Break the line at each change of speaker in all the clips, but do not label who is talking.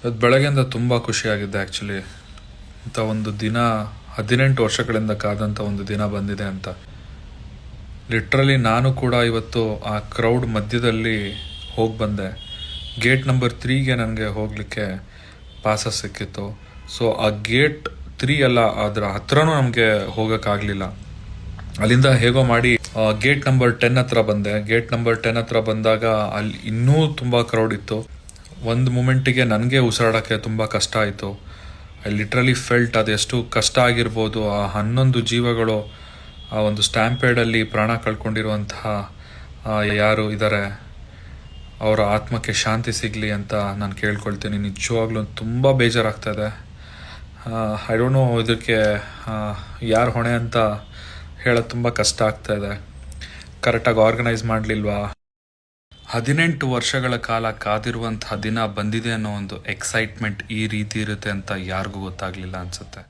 ಇವತ್ತು ಬೆಳಗ್ಗೆಯಿಂದ ತುಂಬ ಖುಷಿಯಾಗಿದ್ದೆ ಆ್ಯಕ್ಚುಲಿ. ಇಂಥ ಒಂದು ದಿನ 18 ವರ್ಷಗಳಿಂದ ಕಾದಂಥ ಒಂದು ದಿನ ಬಂದಿದೆ ಅಂತ. ಲಿಟ್ರಲಿ ನಾನು ಕೂಡ ಇವತ್ತು ಆ ಕ್ರೌಡ್ ಮಧ್ಯದಲ್ಲಿ ಹೋಗಿ ಬಂದೆ. ಗೇಟ್ ನಂಬರ್ 3ಗೆ ನನಗೆ ಹೋಗಲಿಕ್ಕೆ ಪಾಸಸ್ ಸಿಕ್ಕಿತ್ತು. ಸೊ ಆ ಗೇಟ್ 3 ಅಲ್ಲ, ಅದರ ಹತ್ರನೂ ನಮಗೆ ಹೋಗೋಕ್ಕಾಗಲಿಲ್ಲ. ಅಲ್ಲಿಂದ ಹೇಗೋ ಮಾಡಿ ಗೇಟ್ ನಂಬರ್ 10 ಹತ್ರ ಬಂದೆ. ಗೇಟ್ ನಂಬರ್ 10 ಹತ್ರ ಬಂದಾಗ ಅಲ್ಲಿ ಇನ್ನೂ ತುಂಬ ಕ್ರೌಡ್ ಇತ್ತು. ಒಂದು ಮೂಮೆಂಟಿಗೆ ನನಗೆ ಉಸಿರಾಡೋಕ್ಕೆ ತುಂಬ ಕಷ್ಟ ಆಯಿತು. ಐ ಲಿಟ್ರಲಿ ಫೆಲ್ಟ್ ಅದೆಷ್ಟು ಕಷ್ಟ ಆಗಿರ್ಬೋದು. ಆ 11 ಜೀವಗಳು ಆ ಒಂದು ಸ್ಟ್ಯಾಂಪೇಡಲ್ಲಿ ಪ್ರಾಣ ಕಳ್ಕೊಂಡಿರುವಂತಹ ಯಾರು ಇದ್ದಾರೆ, ಅವರ ಆತ್ಮಕ್ಕೆ ಶಾಂತಿ ಸಿಗಲಿ ಅಂತ ನಾನು ಕೇಳ್ಕೊಳ್ತೀನಿ. ನಿಜವಾಗ್ಲೂ ತುಂಬ ಬೇಜಾರಾಗ್ತಾಯಿದೆ. ಐ ಡೋಂಟ್ ನೋ ಇದಕ್ಕೆ ಯಾರು ಹೊಣೆ ಅಂತ ಹೇಳೋದು ತುಂಬ ಕಷ್ಟ ಆಗ್ತಾಯಿದೆ. ಕರೆಕ್ಟಾಗಿ ಆರ್ಗನೈಸ್ ಮಾಡಲಿಲ್ವಾ? 18 ವರ್ಷಗಳ ಕಾಲ ಕಾದಿರುವಂತಹ ದಿನ ಬಂದಿದೆ ಅನ್ನೋ ಒಂದು ಎಕ್ಸೈಟ್ಮೆಂಟ್ ಈ ರೀತಿ ಇರುತ್ತೆ ಅಂತ ಯಾರಿಗೂ ಗೊತ್ತಾಗಲಿಲ್ಲ ಅನಿಸುತ್ತೆ.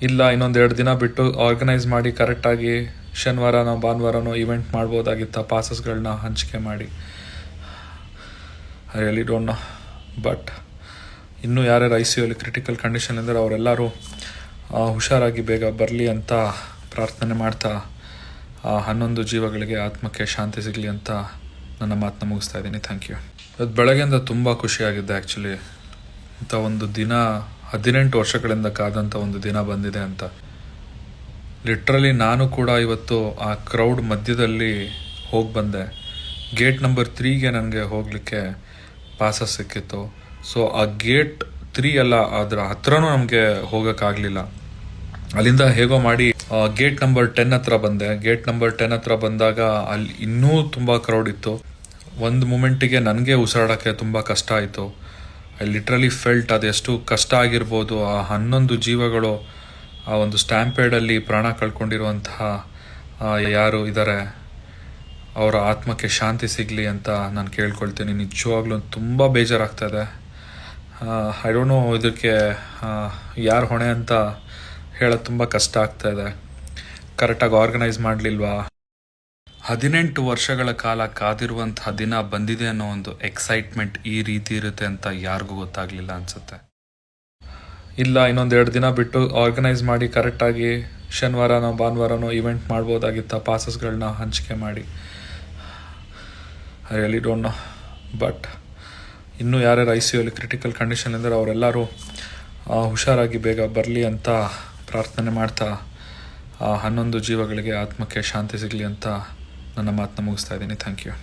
ಇಲ್ಲ, ಇನ್ನೊಂದು 2 ದಿನ ಬಿಟ್ಟು ಆರ್ಗನೈಸ್ ಮಾಡಿ ಕರೆಕ್ಟಾಗಿ ಶನಿವಾರನೋ ಭಾನುವಾರನೋ ಇವೆಂಟ್ ಮಾಡ್ಬೋದಾಗಿತ್ತ, ಪಾಸಸ್ಗಳನ್ನ ಹಂಚಿಕೆ ಮಾಡಿ. I really don't know. But ಇನ್ನೂ ಯಾರ್ಯಾರು ICUಲಿ ಕ್ರಿಟಿಕಲ್ ಕಂಡೀಷನ್ ಇದ್ದಾರೆ ಅವರೆಲ್ಲರೂ ಹುಷಾರಾಗಿ ಬೇಗ ಬರಲಿ ಅಂತ ಪ್ರಾರ್ಥನೆ ಮಾಡ್ತಾ 11 ಜೀವಗಳಿಗೆ ಆತ್ಮಕ್ಕೆ ಶಾಂತಿ ಸಿಗಲಿ ಅಂತ ನನ್ನ ಮಾತನ್ನ ಮುಗಿಸ್ತಾ ಇದ್ದೀನಿ. Thank you. ಇವತ್ತು ಬೆಳಗ್ಗೆಯಿಂದ ತುಂಬ ಖುಷಿಯಾಗಿದ್ದೆ ಆ್ಯಕ್ಚುಲಿ. ಇಂಥ ಒಂದು ದಿನ 18 ವರ್ಷಗಳಿಂದ ಕಾದಂಥ ಒಂದು ದಿನ ಬಂದಿದೆ ಅಂತ. ಲಿಟ್ರಲಿ ನಾನು ಕೂಡ ಇವತ್ತು ಆ ಕ್ರೌಡ್ ಮಧ್ಯದಲ್ಲಿ ಹೋಗಿ ಬಂದೆ. ಗೇಟ್ ನಂಬರ್ 3ಗೆ ನನಗೆ ಹೋಗಲಿಕ್ಕೆ ಪಾಸಸ್ ಸಿಕ್ಕಿತ್ತು. ಸೊ ಆ ಗೇಟ್ 3 ಅಲ್ಲ, ಅದರ ಹತ್ರನೂ ನಮಗೆ ಹೋಗೋಕ್ಕಾಗಲಿಲ್ಲ. ಅಲ್ಲಿಂದ ಹೇಗೋ ಮಾಡಿ ಗೇಟ್ ನಂಬರ್ 10 ಹತ್ರ ಬಂದೆ. ಗೇಟ್ ನಂಬರ್ 10 ಹತ್ರ ಬಂದಾಗ ಅಲ್ಲಿ ಇನ್ನೂ ತುಂಬ ಕ್ರೌಡ್ ಇತ್ತು. ಒಂದು ಮೂಮೆಂಟಿಗೆ ನನಗೆ ಉಸಿರಾಡೋಕ್ಕೆ ತುಂಬ ಕಷ್ಟ ಆಯಿತು. ಐ ಲಿಟ್ರಲಿ ಫೆಲ್ಟ್ ಅದೆಷ್ಟು ಕಷ್ಟ ಆಗಿರ್ಬೋದು. ಆ 11 ಜೀವಗಳು ಆ ಒಂದು ಸ್ಟ್ಯಾಂಪೇಡಲ್ಲಿ ಪ್ರಾಣ ಕಳ್ಕೊಂಡಿರುವಂತಹ ಯಾರು ಇದ್ದಾರೆ, ಅವರ ಆತ್ಮಕ್ಕೆ ಶಾಂತಿ ಸಿಗಲಿ ಅಂತ ನಾನು ಕೇಳ್ಕೊಳ್ತೀನಿ. ನಿಜವಾಗ್ಲೂ ತುಂಬ ಬೇಜಾರಾಗ್ತಾಯಿದೆ. ಐ ಡೋಂಟ್ ನೋ ಇದಕ್ಕೆ ಯಾರು ಹೊಣೆ ಅಂತ ಹೇಳೋದು ತುಂಬ ಕಷ್ಟ ಆಗ್ತಾಯಿದೆ. ಕರೆಕ್ಟಾಗಿ ಆರ್ಗನೈಸ್ ಮಾಡಲಿಲ್ವಾ? 18 ವರ್ಷಗಳ ಕಾಲ ಕಾದಿರುವಂತಹ ದಿನ ಬಂದಿದೆ ಅನ್ನೋ ಒಂದು ಎಕ್ಸೈಟ್ಮೆಂಟ್ ಈ ರೀತಿ ಇರುತ್ತೆ ಅಂತ ಯಾರಿಗೂ ಗೊತ್ತಾಗಲಿಲ್ಲ ಅನಿಸುತ್ತೆ. ಇಲ್ಲ, ಇನ್ನೊಂದು 2 ದಿನ ಬಿಟ್ಟು ಆರ್ಗನೈಸ್ ಮಾಡಿ ಕರೆಕ್ಟಾಗಿ ಶನಿವಾರನೋ ಭಾನುವಾರನೋ ಇವೆಂಟ್ ಮಾಡ್ಬೋದಾಗಿತ್ತ, ಪಾಸಸ್ಗಳನ್ನ ಹಂಚಿಕೆ ಮಾಡಿ. I really don't know. But ಇನ್ನೂ ಯಾರ್ಯಾರು ICUಲಿ ಕ್ರಿಟಿಕಲ್ ಕಂಡೀಷನ್ ಇದ್ದಾರೆ ಅವರೆಲ್ಲರೂ ಹುಷಾರಾಗಿ ಬೇಗ ಬರಲಿ ಅಂತ ಪ್ರಾರ್ಥನೆ ಮಾಡ್ತಾ 11 ಜೀವಗಳಿಗೆ ಆತ್ಮಕ್ಕೆ ಶಾಂತಿ ಸಿಗಲಿ ಅಂತ ನನ್ನ ಮಾತನ್ನ ಮುಗಿಸ್ತಾ ಇದ್ದೀನಿ. Thank you.